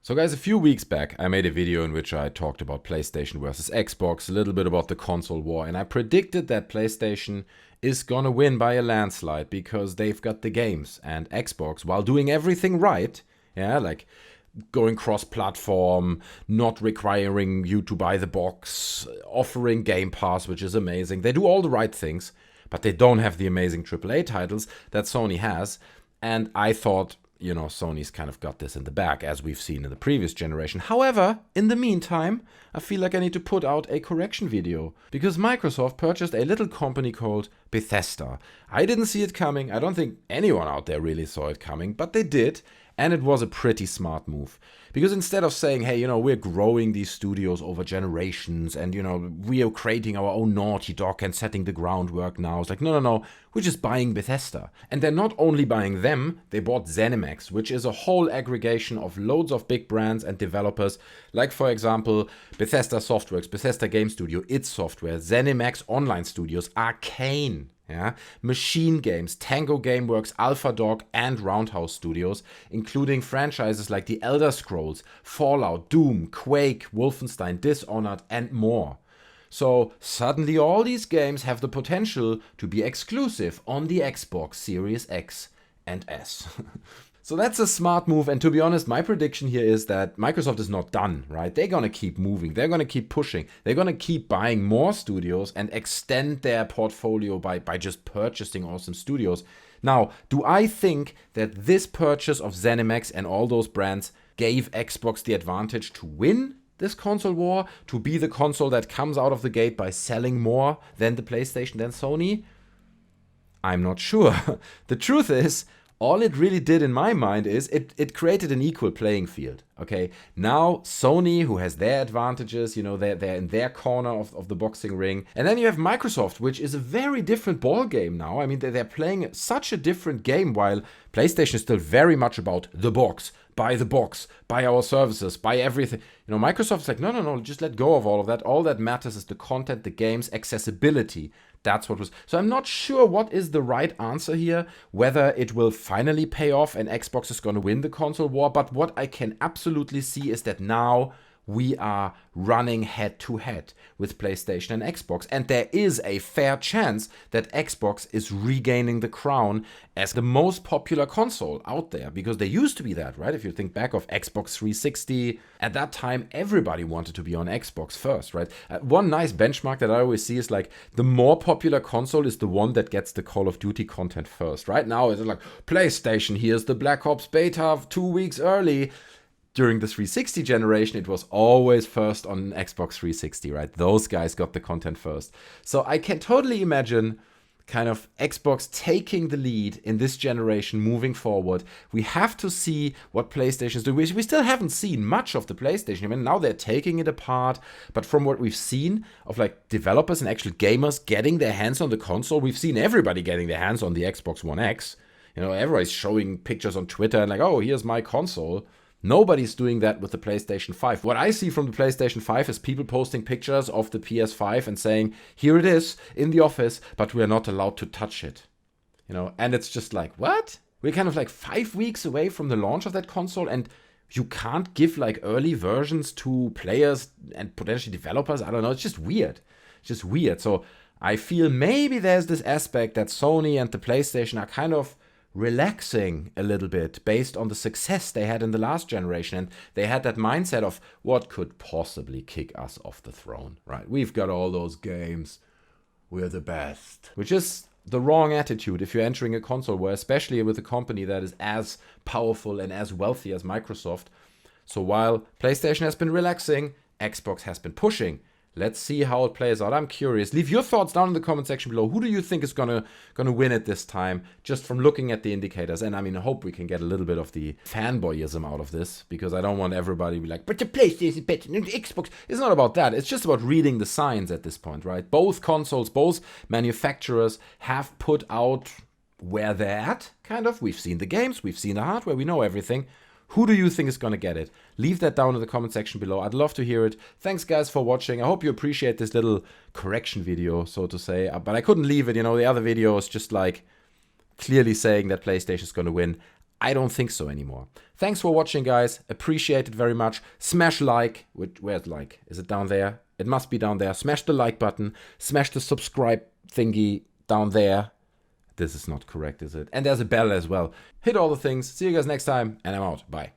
So guys, a few weeks back, I made a video in which I talked about PlayStation versus Xbox, a little bit about the console war, and I predicted that PlayStation is gonna win by a landslide because they've got the games, and Xbox, while doing everything right, like going cross-platform, not requiring you to buy the box, offering Game Pass, which is amazing. They do all the right things, but they don't have the amazing AAA titles that Sony has, and I thought, Sony's kind of got this in the bag, as we've seen in the previous generation. However, in the meantime, I feel like I need to put out a correction video, because Microsoft purchased a little company called Bethesda. I didn't see it coming. I don't think anyone out there really saw it coming, but they did, and it was a pretty smart move. Because instead of saying, hey, we're growing these studios over generations and, we are creating our own Naughty Dog and setting the groundwork now. It's like, no, we're just buying Bethesda. And they're not only buying them, they bought Zenimax, which is a whole aggregation of loads of big brands and developers. Like, for example, Bethesda Softworks, Bethesda Game Studio, id Software, Zenimax Online Studios, Arcane. Machine Games, Tango Gameworks, Alpha Dog, and Roundhouse Studios, including franchises like The Elder Scrolls, Fallout, Doom, Quake, Wolfenstein, Dishonored, and more. So suddenly all these games have the potential to be exclusive on the Xbox Series X and S. So that's a smart move, and to be honest, my prediction here is that Microsoft is not done, right? They're gonna keep moving, they're gonna keep pushing, they're gonna keep buying more studios and extend their portfolio by just purchasing awesome studios. Now, do I think that this purchase of ZeniMax and all those brands gave Xbox the advantage to win this console war, to be the console that comes out of the gate by selling more than the PlayStation, than Sony? I'm not sure. The truth is, all it really did in my mind is it created an equal playing field, okay? Now, Sony, who has their advantages, they're in their corner of the boxing ring. And then you have Microsoft, which is a very different ball game now. I mean, they're playing such a different game, while PlayStation is still very much about the box, buy our services, buy everything. Microsoft's like, no, just let go of all of that. All that matters is the content, the games, accessibility. That's what was. So I'm not sure what is the right answer here, whether it will finally pay off and Xbox is going to win the console war. But what I can absolutely see is that now we are running head to head with PlayStation and Xbox. And there is a fair chance that Xbox is regaining the crown as the most popular console out there, because they used to be that, right? If you think back of Xbox 360, at that time, everybody wanted to be on Xbox first, right? One nice benchmark that I always see is like the more popular console is the one that gets the Call of Duty content first. Right now, it's like PlayStation, here's the Black Ops beta 2 weeks early. During the 360 generation, it was always first on Xbox 360, right? Those guys got the content first. So I can totally imagine kind of Xbox taking the lead in this generation moving forward. We have to see what PlayStation is doing. We still haven't seen much of the PlayStation. I mean, now they're taking it apart. But from what we've seen of like developers and actual gamers getting their hands on the console, we've seen everybody getting their hands on the Xbox One X. Everybody's showing pictures on Twitter and like, oh, here's my console. Nobody's doing that with the PlayStation 5. What I see from the PlayStation 5 is people posting pictures of the PS5 and saying, here it is in the office, but we're not allowed to touch it. And it's just like, what? We're kind of like 5 weeks away from the launch of that console, and you can't give like early versions to players and potentially developers. I don't know. It's just weird. So I feel maybe there's this aspect that Sony and the PlayStation are kind of relaxing a little bit based on the success they had in the last generation, and they had that mindset of what could possibly kick us off the throne, right? We've got all those games, we're the best, which is the wrong attitude if you're entering a console war, especially with a company that is as powerful and as wealthy as Microsoft. So while PlayStation has been relaxing, Xbox has been pushing. Let's see how it plays out. I'm curious. Leave your thoughts down in the comment section below. Who do you think is gonna win it this time? Just from looking at the indicators. And I mean, I hope we can get a little bit of the fanboyism out of this, because I don't want everybody to be like, but the PlayStation is better than Xbox. It's not about that. It's just about reading the signs at this point, right? Both consoles, both manufacturers have put out where they're at, kind of. We've seen the games, we've seen the hardware, we know everything. Who do you think is going to get it? Leave that down in the comment section below. I'd love to hear it. Thanks, guys, for watching. I hope you appreciate this little correction video, so to say. But I couldn't leave it. The other video is just like clearly saying that PlayStation is going to win. I don't think so anymore. Thanks for watching, guys. Appreciate it very much. Smash like. Where's like? Is it down there? It must be down there. Smash the like button. Smash the subscribe thingy down there. This is not correct, is it? And there's a bell as well. Hit all the things. See you guys next time, and I'm out. Bye.